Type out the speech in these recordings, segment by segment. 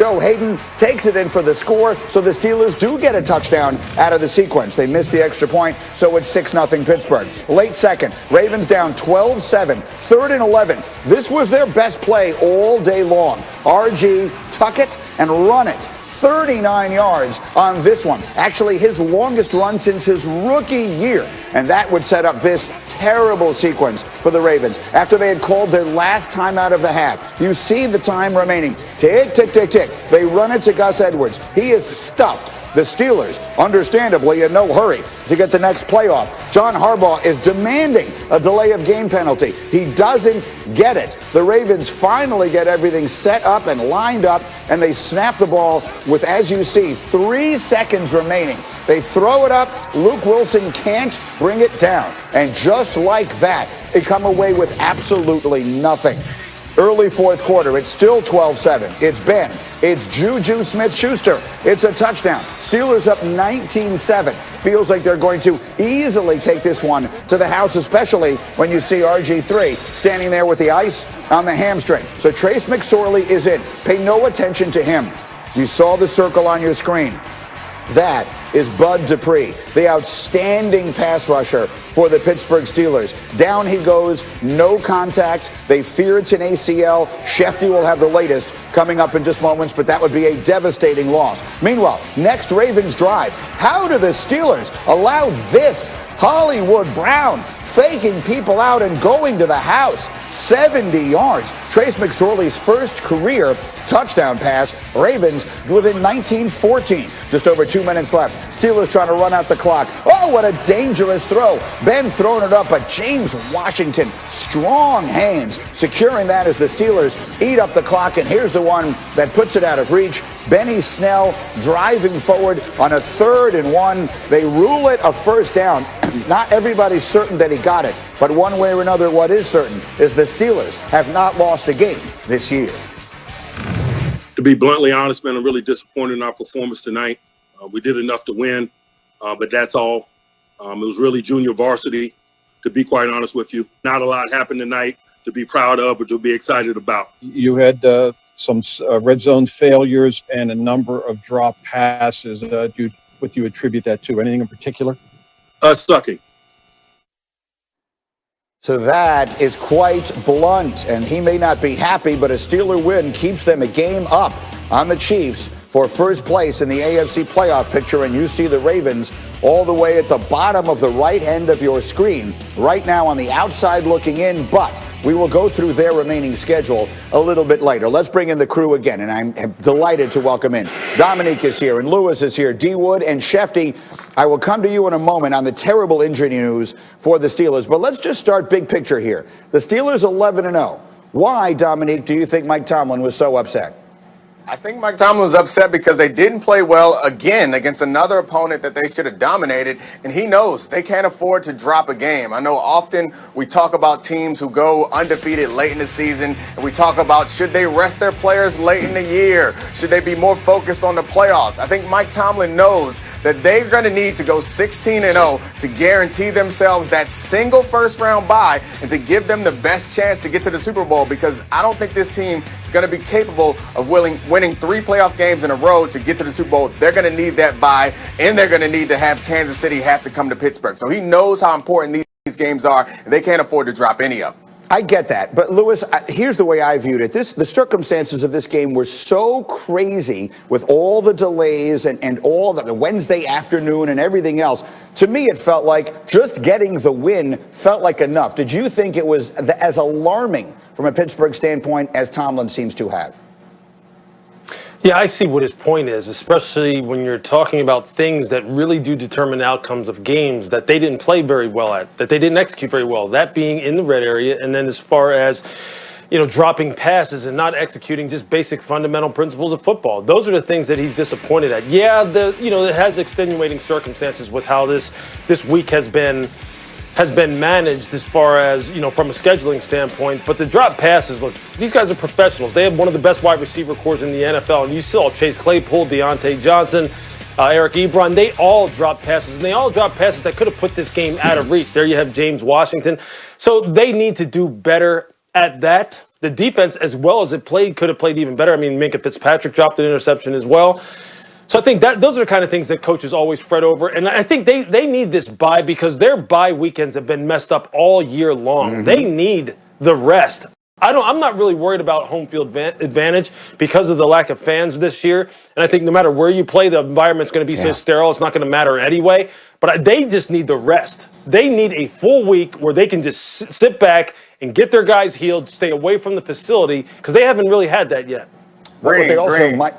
Joe Hayden takes it in for the score, so the Steelers do get a touchdown out of the sequence. They missed the extra point, so it's 6-0 Pittsburgh. Late second, Ravens down 12-7, 3rd and 11. This was their best play all day long. RG, tuck it and run it. 39 yards on this one. Actually, his longest run since his rookie year. And that would set up this terrible sequence for the Ravens. After they had called their last timeout of the half, you see the time remaining. Tick, tick, tick, tick. They run it to Gus Edwards. He is stuffed. The Steelers, understandably, in no hurry to get the next playoff. John Harbaugh is demanding a delay of game penalty. He doesn't get it. The Ravens finally get everything set up and lined up, and they snap the ball with, as you see, 3 seconds remaining. They throw it up. Luke Wilson can't bring it down. And just like that, they come away with absolutely nothing. Early fourth quarter, it's still 12-7. It's Ben. It's Juju Smith-Schuster. It's a touchdown. Steelers up 19-7. Feels like they're going to easily take this one to the house, especially when you see RG3 standing there with the ice on the hamstring. So Trace McSorley is in. Pay no attention to him. You saw the circle on your screen. That is Bud Dupree, the outstanding pass rusher for the Pittsburgh Steelers. Down he goes, no contact. They fear it's an ACL. Schefter will have the latest coming up in just moments, but that would be a devastating loss. Meanwhile, next Ravens drive. How do the Steelers allow this? Hollywood Brown faking people out and going to the house. 70 yards. Trace McSorley's first career touchdown pass. Ravens within 19-14. Just over 2 minutes left. Steelers trying to run out the clock. Oh, what a dangerous throw. Ben throwing it up, but James Washington, strong hands, securing that as the Steelers eat up the clock. And here's the one that puts it out of reach. Benny Snell driving forward on a 3rd and 1. They rule it a first down. Not everybody's certain that he got it, but one way or another, what is certain is the Steelers have not lost a game this year. To be bluntly honest, man, I'm really disappointed in our performance tonight. We did enough to win, but that's all. It was really junior varsity, to be quite honest with you. Not a lot happened tonight to be proud of or to be excited about. You had some red zone failures and a number of drop passes. What do you attribute that to? Anything in particular? Us sucking. So that is quite blunt, and he may not be happy, but a Steeler win keeps them a game up on the Chiefs for first place in the AFC playoff picture, and you see the Ravens all the way at the bottom of the right end of your screen right now on the outside looking in, but we will go through their remaining schedule a little bit later. Let's bring in the crew again, and I'm delighted to welcome in. Dominique is here, and Lewis is here, D. Wood and Schefter. I will come to you in a moment on the terrible injury news for the Steelers, but let's just start big picture here. The Steelers 11-0. Why, Dominique, do you think Mike Tomlin was so upset? I think Mike Tomlin was upset because they didn't play well again against another opponent that they should have dominated, and he knows they can't afford to drop a game. I know often we talk about teams who go undefeated late in the season, and we talk about should they rest their players late in the year? Should they be more focused on the playoffs? I think Mike Tomlin knows that they're going to need to go 16-0 to guarantee themselves that single first-round bye and to give them the best chance to get to the Super Bowl, because I don't think this team is going to be capable of winning 3 playoff games in a row to get to the Super Bowl. They're going to need that bye, and they're going to need to have Kansas City have to come to Pittsburgh. So he knows how important these games are, and they can't afford to drop any of them. I get that. But, Lewis, here's the way I viewed it. The circumstances of this game were so crazy with all the delays and all the Wednesday afternoon and everything else. To me, it felt like just getting the win felt like enough. Did you think it was as alarming from a Pittsburgh standpoint as Tomlin seems to have? Yeah, I see what his point is, especially when you're talking about things that really do determine outcomes of games that they didn't play very well at, that they didn't execute very well, that being in the red area. And then as far as, dropping passes and not executing just basic fundamental principles of football. Those are the things that he's disappointed at. Yeah, it has extenuating circumstances with how this week has been managed as far as, from a scheduling standpoint. But the drop passes, look, these guys are professionals. They have one of the best wide receiver corps in the NFL. And you saw Chase Claypool, Deontay Johnson, Eric Ebron. They all dropped passes, and they all dropped passes that could have put this game out of reach. There you have James Washington. So they need to do better at that. The defense, as well as it played, could have played even better. I mean, Minkah Fitzpatrick dropped an interception as well. So I think that those are the kind of things that coaches always fret over. And I think they need this bye because their bye weekends have been messed up all year long. Mm-hmm. They need the rest. I'm not really worried about home field advantage because of the lack of fans this year. And I think no matter where you play, the environment's going to be so sterile, it's not going to matter anyway. But they just need the rest. They need a full week where they can just sit back and get their guys healed, stay away from the facility, because they haven't really had that yet. But they also might,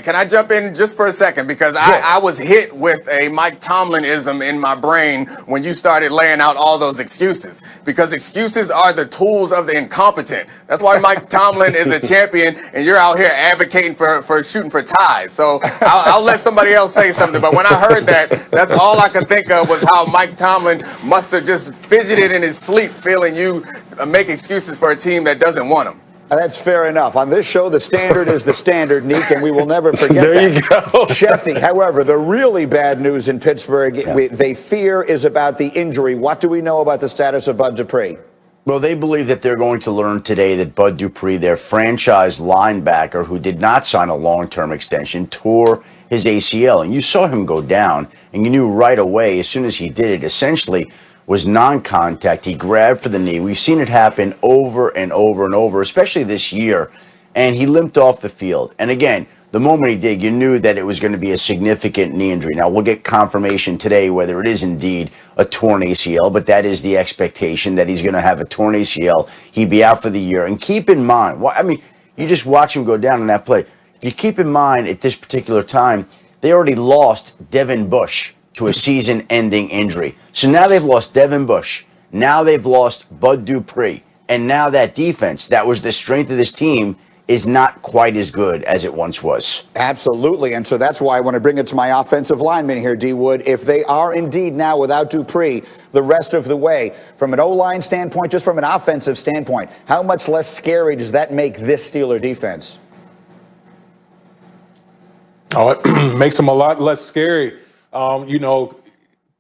Can I jump in just for a second? Because I was hit with a Mike Tomlin-ism in my brain when you started laying out all those excuses. Because excuses are the tools of the incompetent. That's why Mike Tomlin is a champion, and you're out here advocating for shooting for ties. So I'll let somebody else say something. But when I heard that, that's all I could think of was how Mike Tomlin must have just fidgeted in his sleep, feeling you make excuses for a team that doesn't want him. That's fair enough. On this show, the standard is the standard, Neek, and we will never forget that. There you go. Schefter, however, the really bad news in Pittsburgh, they fear is about the injury. What do we know about the status of Bud Dupree? Well, they believe that they're going to learn today that Bud Dupree, their franchise linebacker who did not sign a long-term extension, tore his ACL. And you saw him go down, and you knew right away, as soon as he did it, essentially was non-contact. He grabbed for the knee. We've seen it happen over and over and over, especially this year. And he limped off the field. And again, the moment he did, you knew that it was going to be a significant knee injury. Now, we'll get confirmation today whether it is indeed a torn ACL, but that is the expectation, that he's going to have a torn ACL. He'd be out for the year. And keep in mind, I mean, you just watch him go down in that play. If you keep in mind at this particular time, they already lost Devin Bush to a season-ending injury. So now they've lost Devin Bush. Now they've lost Bud Dupree. And now that defense, that was the strength of this team, is not quite as good as it once was. Absolutely. And so that's why I want to bring it to my offensive lineman here, D. Wood. If they are indeed now without Dupree the rest of the way, from an O-line standpoint, just from an offensive standpoint, how much less scary does that make this Steeler defense? Oh, it makes them a lot less scary.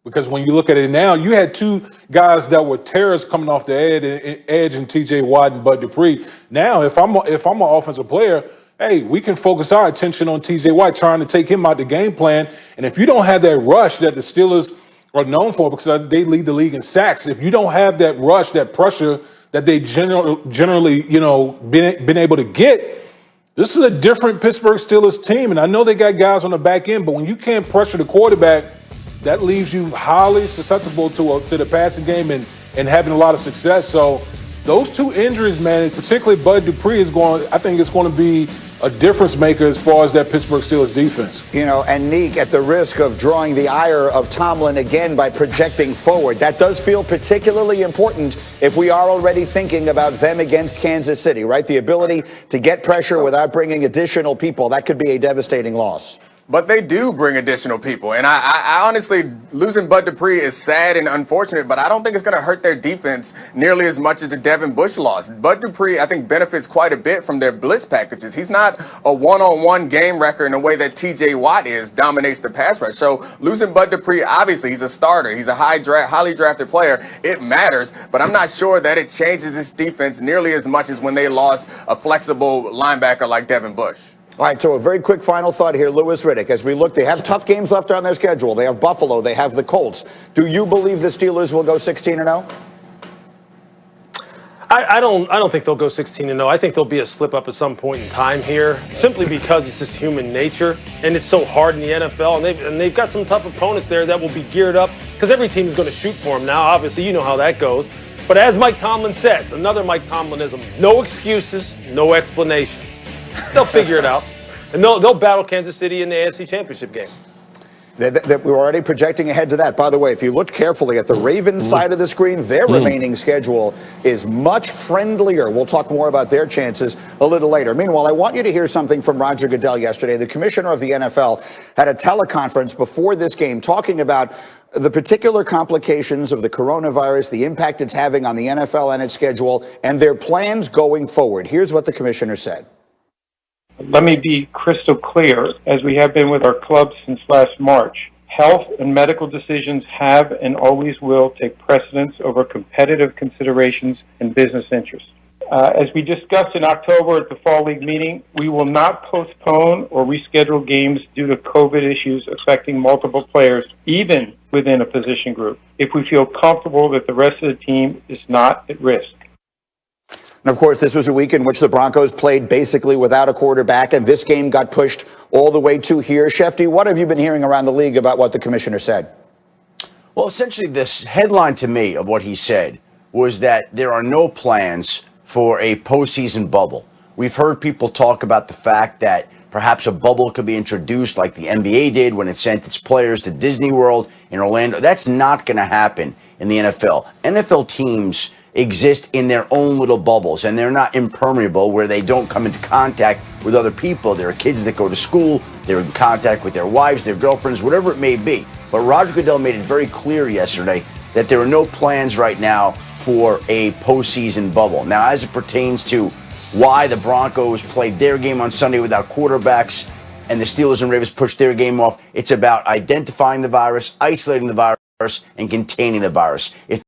Because when you look at it now, you had two guys that were terrorists coming off the edge in T.J. Watt and Bud Dupree. Now, if I'm an offensive player, hey, we can focus our attention on T.J. Watt, trying to take him out the game plan. And if you don't have that rush that the Steelers are known for, because they lead the league in sacks, if you don't have that rush, that pressure that they generally been able to get, this is a different Pittsburgh Steelers team. And I know they got guys on the back end, but when you can't pressure the quarterback, that leaves you highly susceptible to the passing game and having a lot of success. So those two injuries, man, particularly Bud Dupree, I think it's going to be a difference maker as far as that Pittsburgh Steelers defense. And Neek, at the risk of drawing the ire of Tomlin again by projecting forward, that does feel particularly important if we are already thinking about them against Kansas City, right? The ability to get pressure without bringing additional people, that could be a devastating loss. But they do bring additional people. And I honestly, losing Bud Dupree is sad and unfortunate, but I don't think it's going to hurt their defense nearly as much as the Devin Bush loss. Bud Dupree, I think, benefits quite a bit from their blitz packages. He's not a one-on-one game wrecker in the way that T.J. Watt dominates the pass rush. So losing Bud Dupree, obviously, he's a starter. He's a highly drafted player. It matters, but I'm not sure that it changes this defense nearly as much as when they lost a flexible linebacker like Devin Bush. All right, so a very quick final thought here, Louis Riddick. As we look, they have tough games left on their schedule. They have Buffalo. They have the Colts. Do you believe the Steelers will go 16-0? I don't think they'll go 16-0. I think there'll be a slip up at some point in time here, simply because it's just human nature, and it's so hard in the NFL. And they've got some tough opponents there that will be geared up because every team is going to shoot for them now. Obviously, you know how that goes. But as Mike Tomlin says, another Mike Tomlinism: no excuses, no explanations. They'll figure it out, and they'll battle Kansas City in the AFC Championship game. We're already projecting ahead to that. By the way, if you look carefully at the Ravens side of the screen, their remaining schedule is much friendlier. We'll talk more about their chances a little later. Meanwhile, I want you to hear something from Roger Goodell yesterday. The commissioner of the NFL had a teleconference before this game talking about the particular complications of the coronavirus, the impact it's having on the NFL and its schedule, and their plans going forward. Here's what the commissioner said. Let me be crystal clear, as we have been with our club since last March. Health and medical decisions have and always will take precedence over competitive considerations and business interests. As we discussed in October at the Fall League meeting, we will not postpone or reschedule games due to COVID issues affecting multiple players, even within a position group, if we feel comfortable that the rest of the team is not at risk. And of course, this was a week in which the Broncos played basically without a quarterback, and this game got pushed all the way to here. Schefter, what have you been hearing around the league about what the commissioner said? Well, essentially, this headline to me of what he said was that there are no plans for a postseason bubble. We've heard people talk about the fact that perhaps a bubble could be introduced like the NBA did when it sent its players to Disney World in Orlando. That's not going to happen in the NFL. NFL teams exist in their own little bubbles, and they're not impermeable where they don't come into contact with other people. There are kids that go to school, they're in contact with their wives, their girlfriends, whatever it may be. But Roger Goodell made it very clear yesterday that there are no plans right now for a postseason bubble. Now, as it pertains to why the Broncos played their game on Sunday without quarterbacks and the Steelers and Ravens pushed their game off, it's about identifying the virus, isolating the virus, and containing the virus. If